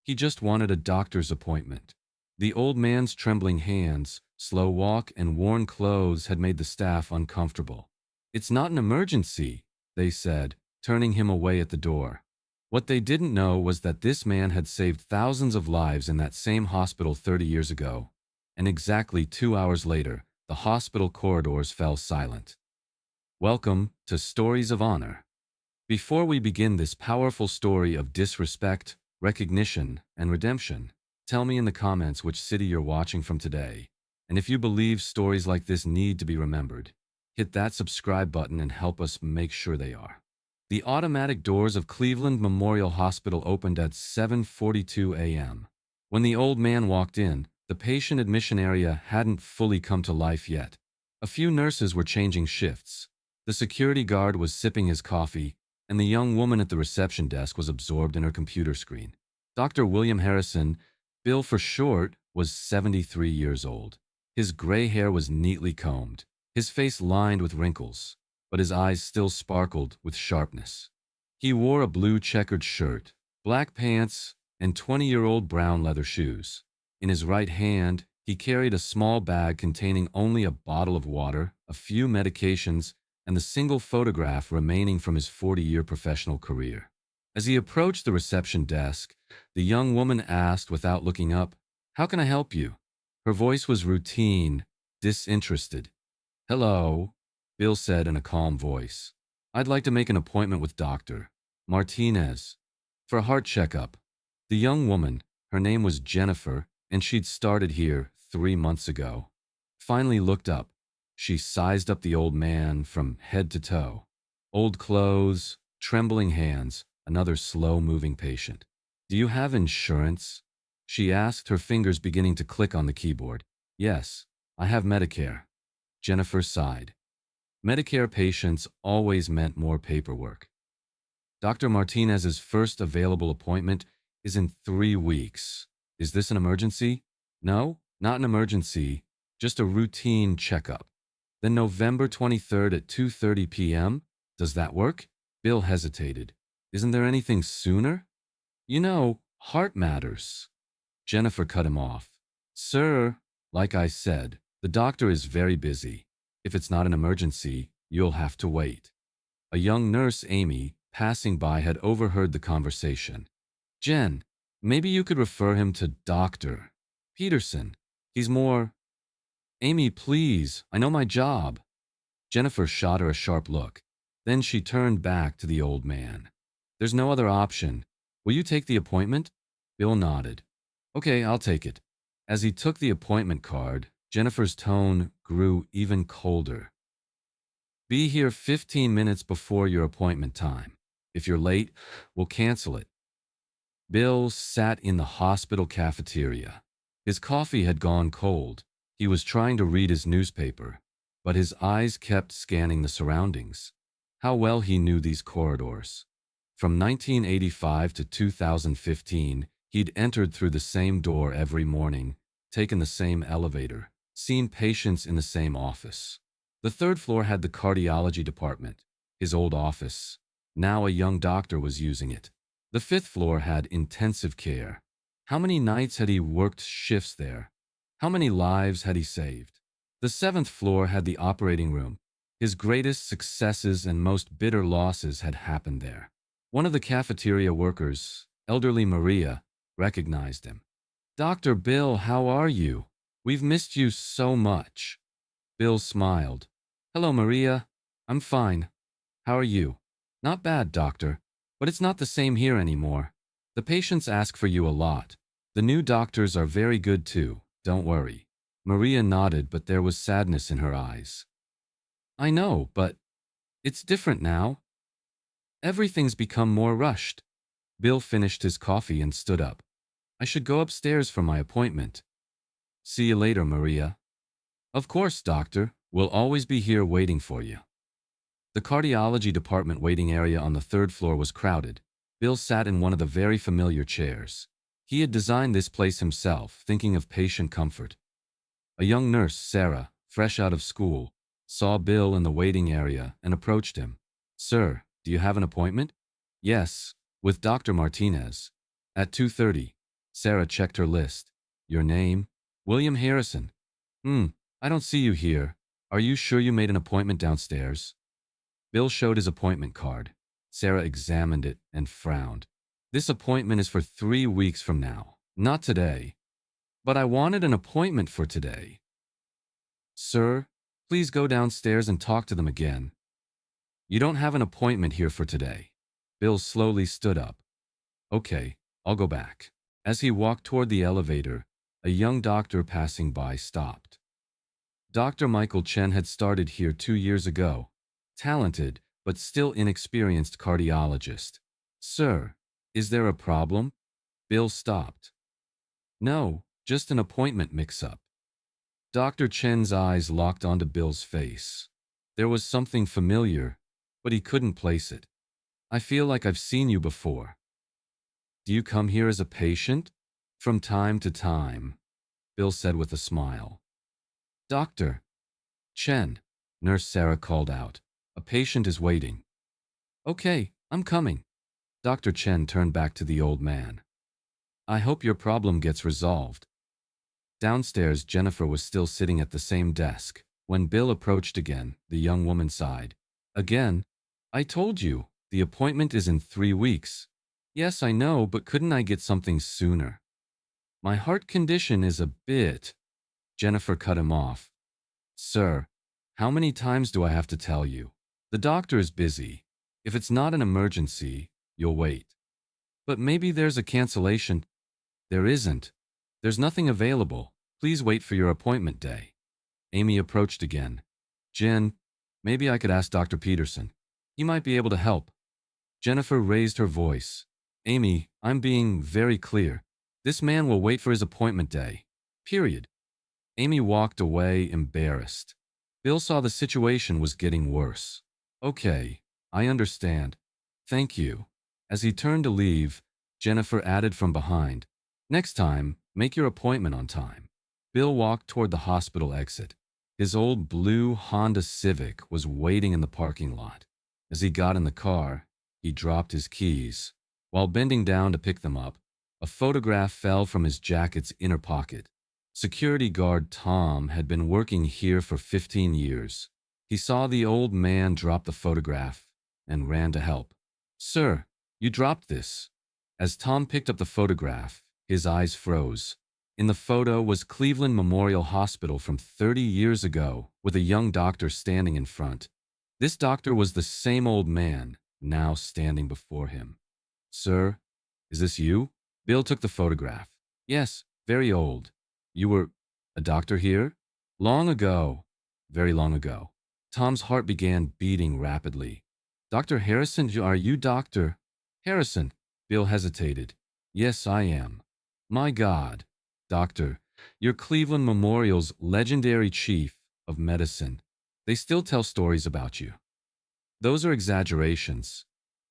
He just wanted a doctor's appointment. The old man's trembling hands, slow walk, and worn clothes had made the staff uncomfortable. "It's not an emergency," they said, turning him away at the door. What they didn't know was that this man had saved thousands of lives in that same hospital 30 years ago. And exactly 2 hours later, the hospital corridors fell silent. Welcome to Stories of Honor. Before we begin this powerful story of disrespect, recognition, and redemption, tell me in the comments which city you're watching from today. And if you believe stories like this need to be remembered, hit that subscribe button and help us make sure they are. The automatic doors of Cleveland Memorial Hospital opened at 7:42 a.m. When the old man walked in, the patient admission area hadn't fully come to life yet. A few nurses were changing shifts. The security guard was sipping his coffee, and the young woman at the reception desk was absorbed in her computer screen. Dr. William Harrison, Bill for short, was 73 years old. His gray hair was neatly combed, his face lined with wrinkles, but his eyes still sparkled with sharpness. He wore a blue checkered shirt, black pants, and 20-year-old brown leather shoes. In his right hand, he carried a small bag containing only a bottle of water, a few medications, and the single photograph remaining from his 40-year professional career. As he approached the reception desk, the young woman asked without looking up, "How can I help you?" Her voice was routine, disinterested. "Hello," Bill said in a calm voice. "I'd like to make an appointment with Dr. Martinez for a heart checkup." The young woman, her name was Jennifer, and she'd started here 3 months ago, finally looked up. She sized up the old man from head to toe. Old clothes, trembling hands, another slow-moving patient. "Do you have insurance?" she asked, her fingers beginning to click on the keyboard. "Yes, I have Medicare." Jennifer sighed. Medicare patients always meant more paperwork. "Dr. Martinez's first available appointment is in 3 weeks. Is this an emergency?" "No, not an emergency, just a routine checkup." "Then November 23rd at 2:30 p.m.? Does that work?" Bill hesitated. "Isn't there anything sooner?" "You know, heart matters." Jennifer cut him off. "Sir, like I said, the doctor is very busy. If it's not an emergency, you'll have to wait." A young nurse, Amy, passing by had overheard the conversation. "Jen, maybe you could refer him to Dr. Peterson. He's more—" "Amy, please, I know my job." Jennifer shot her a sharp look. Then she turned back to the old man. "There's no other option. Will you take the appointment?" Bill nodded. "Okay, I'll take it." As he took the appointment card, Jennifer's tone grew even colder. "Be here 15 minutes before your appointment time. If you're late, we'll cancel it." Bill sat in the hospital cafeteria. His coffee had gone cold. He was trying to read his newspaper, but his eyes kept scanning the surroundings. How well he knew these corridors. From 1985 to 2015, he'd entered through the same door every morning, taken the same elevator, seen patients in the same office. The third floor had the cardiology department, his old office. Now a young doctor was using it. The fifth floor had intensive care. How many nights had he worked shifts there? How many lives had he saved? The seventh floor had the operating room. His greatest successes and most bitter losses had happened there. One of the cafeteria workers, elderly Maria, recognized him. "Dr. Bill, how are you? We've missed you so much." Bill smiled. "Hello, Maria. I'm fine. How are you?" "Not bad, doctor, but it's not the same here anymore. The patients ask for you a lot. The new doctors are very good too, don't worry." Maria nodded, but there was sadness in her eyes. "I know, but it's different now. Everything's become more rushed." Bill finished his coffee and stood up. "I should go upstairs for my appointment." "See you later, Maria." "Of course, doctor. We'll always be here waiting for you." The cardiology department waiting area on the third floor was crowded. Bill sat in one of the very familiar chairs. He had designed this place himself, thinking of patient comfort. A young nurse, Sarah, fresh out of school, saw Bill in the waiting area and approached him. "Sir, do you have an appointment?" "Yes, with Dr. Martinez. At 2:30. Sarah checked her list. Your name? William Harrison. I don't see you here. Are you sure you made an appointment downstairs? Bill showed his appointment card. Sarah examined it and frowned. This appointment is for 3 weeks from now, not today. But I wanted an appointment for today. Sir, please go downstairs and talk to them again. You don't have an appointment here for today. Bill slowly stood up. Okay, I'll go back. As he walked toward the elevator, a young doctor passing by stopped. Dr. Michael Chen had started here 2 years ago. Talented, but still inexperienced cardiologist. Sir, is there a problem? Bill stopped. No, just an appointment mix-up. Dr. Chen's eyes locked onto Bill's face. There was something familiar, but he couldn't place it. I feel like I've seen you before. Do you come here as a patient? From time to time, Bill said with a smile. Doctor Chen, Nurse Sarah called out. A patient is waiting. Okay, I'm coming. Dr. Chen turned back to the old man. I hope your problem gets resolved. Downstairs, Jennifer was still sitting at the same desk. When Bill approached again, the young woman sighed. Again? I told you, the appointment is in 3 weeks. Yes, I know, but couldn't I get something sooner? My heart condition is a bit… Jennifer cut him off. Sir, how many times do I have to tell you? The doctor is busy. If it's not an emergency, you'll wait. But maybe there's a cancellation. There isn't. There's nothing available. Please wait for your appointment day. Amy approached again. Jen, maybe I could ask Dr. Peterson. He might be able to help. Jennifer raised her voice. Amy, I'm being very clear. This man will wait for his appointment day. Period. Amy walked away embarrassed. Bill saw the situation was getting worse. Okay, I understand. Thank you. As he turned to leave, Jennifer added from behind, next time, make your appointment on time. Bill walked toward the hospital exit. His old blue Honda Civic was waiting in the parking lot. As he got in the car, he dropped his keys. While bending down to pick them up, a photograph fell from his jacket's inner pocket. Security guard Tom had been working here for 15 years. He saw the old man drop the photograph and ran to help. Sir, you dropped this. As Tom picked up the photograph, his eyes froze. In the photo was Cleveland Memorial Hospital from 30 years ago, with a young doctor standing in front. This doctor was the same old man, now standing before him. Sir, is this you? Bill took the photograph. Yes, very old. You were a doctor here? Long ago. Very long ago. Tom's heart began beating rapidly. Dr. Harrison, are you Dr. Harrison? Bill hesitated. Yes, I am. My God. Doctor, you're Cleveland Memorial's legendary chief of medicine. They still tell stories about you. Those are exaggerations.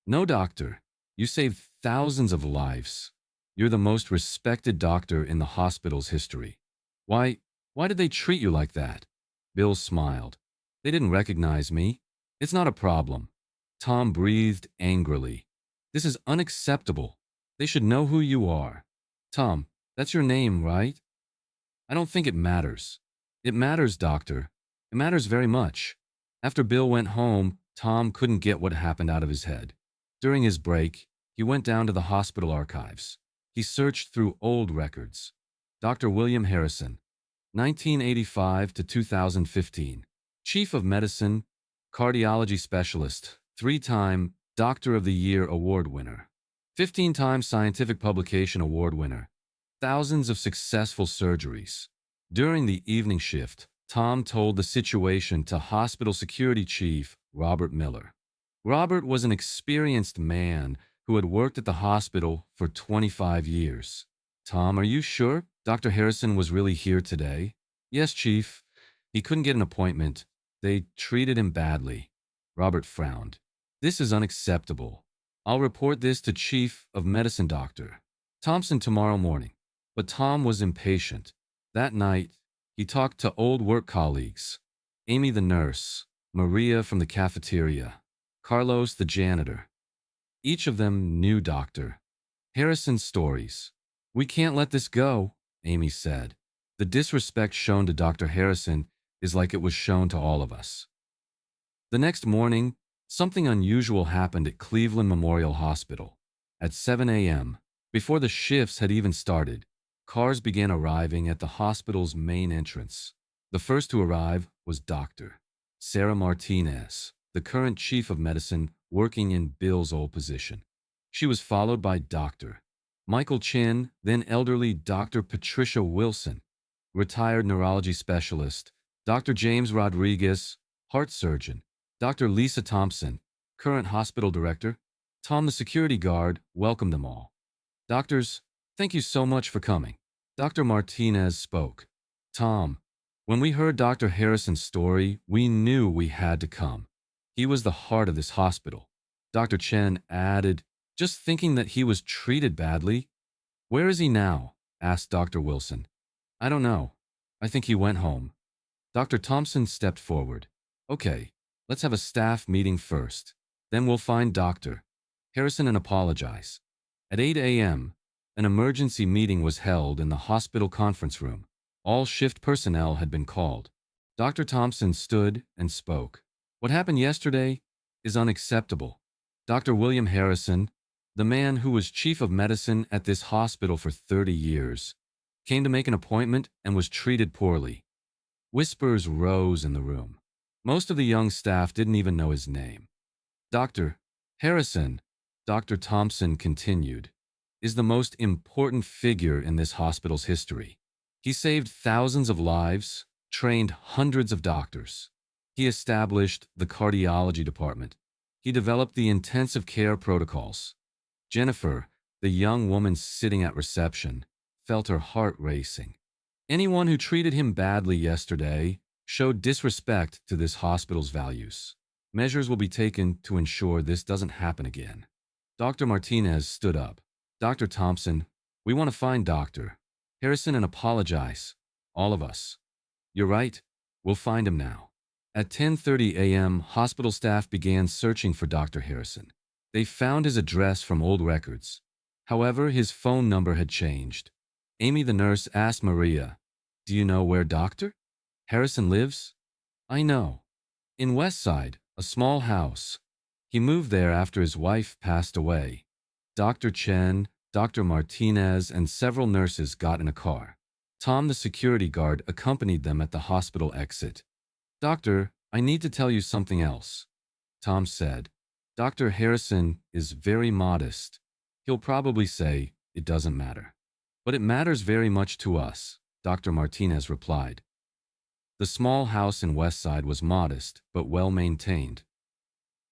No, doctor. You saved thousands of lives. You're the most respected doctor in the hospital's history. Why did they treat you like that? Bill smiled. They didn't recognize me. It's not a problem. Tom breathed angrily. This is unacceptable. They should know who you are. Tom, that's your name, right? I don't think it matters. It matters, doctor. It matters very much. After Bill went home, Tom couldn't get what happened out of his head. During his break, he went down to the hospital archives. He searched through old records. Dr. William Harrison, 1985 to 2015. Chief of Medicine, Cardiology Specialist, 3-time Doctor of the Year Award winner, 15-time Scientific Publication Award winner, thousands of successful surgeries. During the evening shift, Tom told the situation to Hospital Security Chief Robert Miller. Robert was an experienced man who had worked at the hospital for 25 years. Tom, are you sure Dr. Harrison was really here today? Yes, Chief. He couldn't get an appointment. They treated him badly. Robert frowned. This is unacceptable. I'll report this to Chief of Medicine Dr. Thompson tomorrow morning. But Tom was impatient. That night, he talked to old work colleagues. Amy the nurse, Maria from the cafeteria, Carlos the janitor. Each of them knew Dr. Harrison's stories. We can't let this go, Amy said. The disrespect shown to Dr. Harrison is like it was shown to all of us. The next morning, something unusual happened at Cleveland Memorial Hospital. At 7 a.m., before the shifts had even started, cars began arriving at the hospital's main entrance. The first to arrive was Dr. Sarah Martinez, the current chief of medicine working in Bill's old position. She was followed by Dr. Michael Chin, then elderly Dr. Patricia Wilson, retired neurology specialist, Dr. James Rodriguez, heart surgeon, Dr. Lisa Thompson, current hospital director. Tom, the security guard, welcomed them all. Doctors, thank you so much for coming. Dr. Martinez spoke. Tom, when we heard Dr. Harrison's story, we knew we had to come. He was the heart of this hospital. Dr. Chen added, just thinking that he was treated badly. Where is he now? Asked Dr. Wilson. I don't know. I think he went home. Dr. Thompson stepped forward. Okay, let's have a staff meeting first. Then we'll find Dr. Harrison and apologize. At 8 a.m., an emergency meeting was held in the hospital conference room. All shift personnel had been called. Dr. Thompson stood and spoke. What happened yesterday is unacceptable. Dr. William Harrison, the man who was chief of medicine at this hospital for 30 years, came to make an appointment and was treated poorly. Whispers rose in the room. Most of the young staff didn't even know his name. Dr. Harrison, Dr. Thompson continued, is the most important figure in this hospital's history. He saved thousands of lives, trained hundreds of doctors. He established the cardiology department. He developed the intensive care protocols. Jennifer, the young woman sitting at reception, felt her heart racing. Anyone who treated him badly yesterday showed disrespect to this hospital's values. Measures will be taken to ensure this doesn't happen again. Dr. Martinez stood up. Dr. Thompson, we want to find Dr. Harrison and apologize. All of us. You're right. We'll find him now. At 10:30 a.m., hospital staff began searching for Dr. Harrison. They found his address from old records. However, his phone number had changed. Amy, the nurse, asked Maria, do you know where Dr. Harrison lives? I know. In Westside, a small house. He moved there after his wife passed away. Dr. Chen, Dr. Martinez, and several nurses got in a car. Tom, the security guard, accompanied them at the hospital exit. Doctor, I need to tell you something else. Tom said, Dr. Harrison is very modest. He'll probably say, it doesn't matter. But it matters very much to us, Dr. Martinez replied. The small house in Westside was modest, but well-maintained.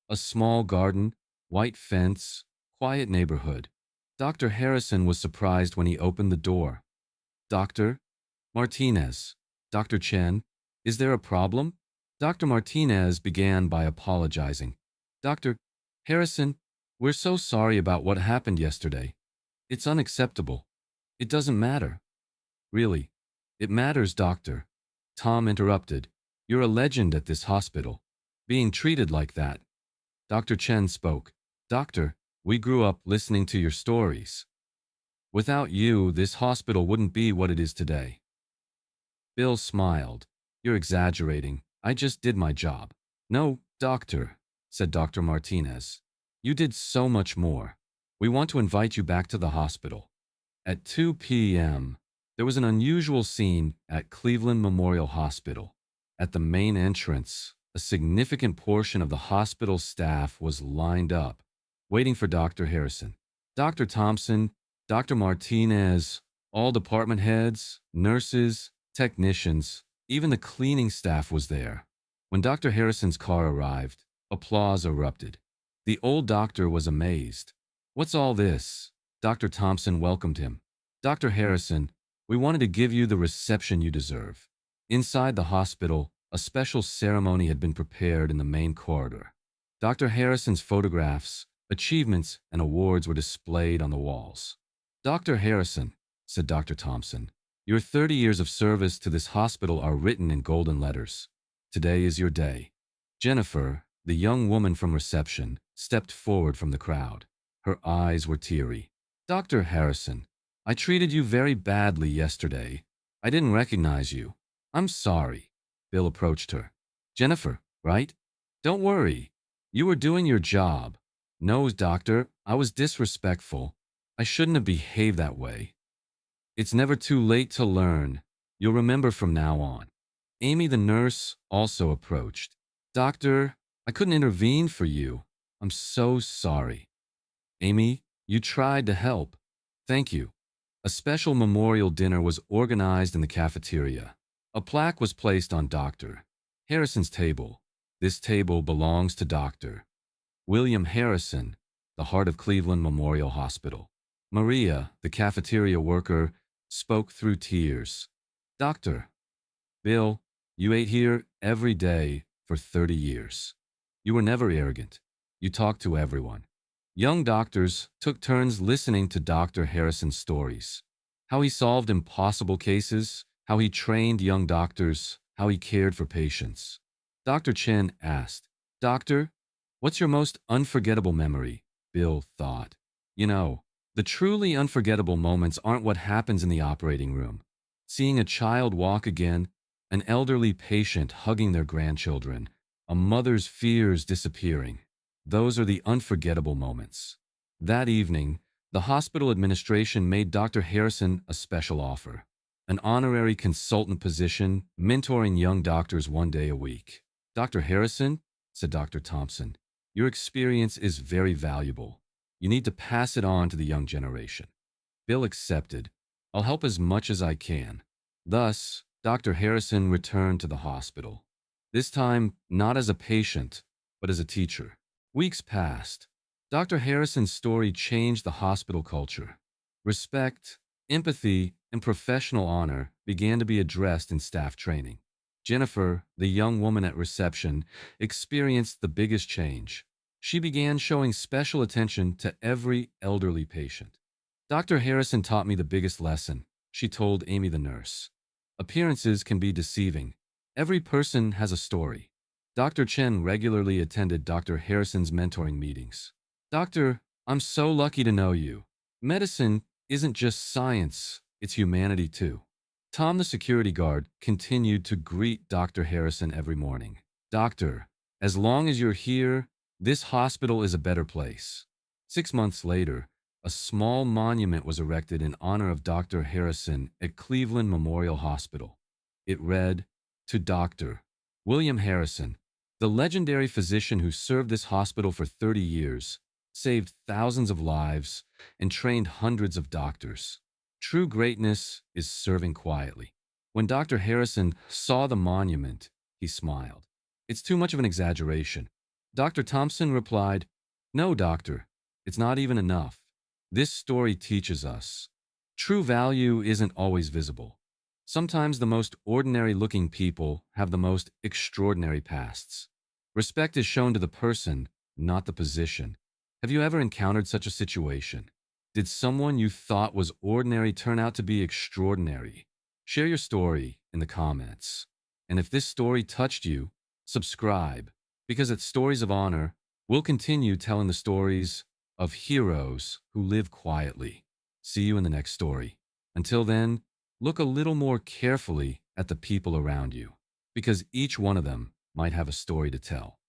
A small garden, white fence, quiet neighborhood. Dr. Harrison was surprised when he opened the door. Dr. Martinez, Dr. Chen, is there a problem? Dr. Martinez began by apologizing. Dr. Harrison, we're so sorry about what happened yesterday. It's unacceptable. It doesn't matter. Really, it matters, doctor. Tom interrupted. You're a legend at this hospital. Being treated like that. Dr. Chen spoke. Doctor, we grew up listening to your stories. Without you, this hospital wouldn't be what it is today. Bill smiled. You're exaggerating. I just did my job. No, doctor, said Dr. Martinez. You did so much more. We want to invite you back to the hospital. At 2 p.m., there was an unusual scene at Cleveland Memorial Hospital. At the main entrance, a significant portion of the hospital staff was lined up, waiting for Dr. Harrison. Dr. Thompson, Dr. Martinez, all department heads, nurses, technicians, even the cleaning staff was there. When Dr. Harrison's car arrived, applause erupted. The old doctor was amazed. What's all this? Dr. Thompson welcomed him. Dr. Harrison, we wanted to give you the reception you deserve. Inside the hospital, a special ceremony had been prepared in the main corridor. Dr. Harrison's photographs, achievements, and awards were displayed on the walls. Dr. Harrison, said Dr. Thompson, your 30 years of service to this hospital are written in golden letters. Today is your day. Jennifer, the young woman from reception, stepped forward from the crowd. Her eyes were teary. Dr. Harrison, I treated you very badly yesterday. I didn't recognize you. I'm sorry. Bill approached her. Jennifer, right? Don't worry. You were doing your job. No, doctor, I was disrespectful. I shouldn't have behaved that way. It's never too late to learn. You'll remember from now on. Amy, the nurse, also approached. Doctor, I couldn't intervene for you. I'm so sorry. Amy, you tried to help. Thank you. A special memorial dinner was organized in the cafeteria. A plaque was placed on Dr. Harrison's table. This table belongs to Dr. William Harrison, the heart of Cleveland Memorial Hospital. Maria, the cafeteria worker, spoke through tears. Doctor, Bill, you ate here every day for 30 years. You were never arrogant. You talked to everyone. Young doctors took turns listening to Dr. Harrison's stories. How he solved impossible cases, how he trained young doctors, how he cared for patients. Dr. Chen asked, Doctor, what's your most unforgettable memory? Bill thought. You know, the truly unforgettable moments aren't what happens in the operating room. Seeing a child walk again, an elderly patient hugging their grandchildren, a mother's fears disappearing. Those are the unforgettable moments. That evening, the hospital administration made Dr. Harrison a special offer, an honorary consultant position mentoring young doctors 1 day a week. Dr. Harrison, said Dr. Thompson, your experience is very valuable. You need to pass it on to the young generation. Bill accepted. I'll help as much as I can. Thus, Dr. Harrison returned to the hospital. This time, not as a patient, but as a teacher. Weeks passed. Dr. Harrison's story changed the hospital culture. Respect, empathy, and professional honor began to be addressed in staff training. Jennifer, the young woman at reception, experienced the biggest change. She began showing special attention to every elderly patient. Dr. Harrison taught me the biggest lesson, she told Amy the nurse. Appearances can be deceiving. Every person has a story. Dr. Chen regularly attended Dr. Harrison's mentoring meetings. Doctor, I'm so lucky to know you. Medicine isn't just science, it's humanity too. Tom, the security guard, continued to greet Dr. Harrison every morning. Doctor, as long as you're here, this hospital is a better place. 6 months later, a small monument was erected in honor of Dr. Harrison at Cleveland Memorial Hospital. It read, To Dr. William Harrison, the legendary physician who served this hospital for 30 years, saved thousands of lives, and trained hundreds of doctors. True greatness is serving quietly. When Dr. Harrison saw the monument, he smiled. It's too much of an exaggeration. Dr. Thompson replied, No, doctor, it's not even enough. This story teaches us. True value isn't always visible. Sometimes the most ordinary-looking people have the most extraordinary pasts. Respect is shown to the person, not the position. Have you ever encountered such a situation? Did someone you thought was ordinary turn out to be extraordinary? Share your story in the comments. And if this story touched you, subscribe, because at Stories of Honor, we'll continue telling the stories of heroes who live quietly. See you in the next story. Until then, look a little more carefully at the people around you, because each one of them might have a story to tell.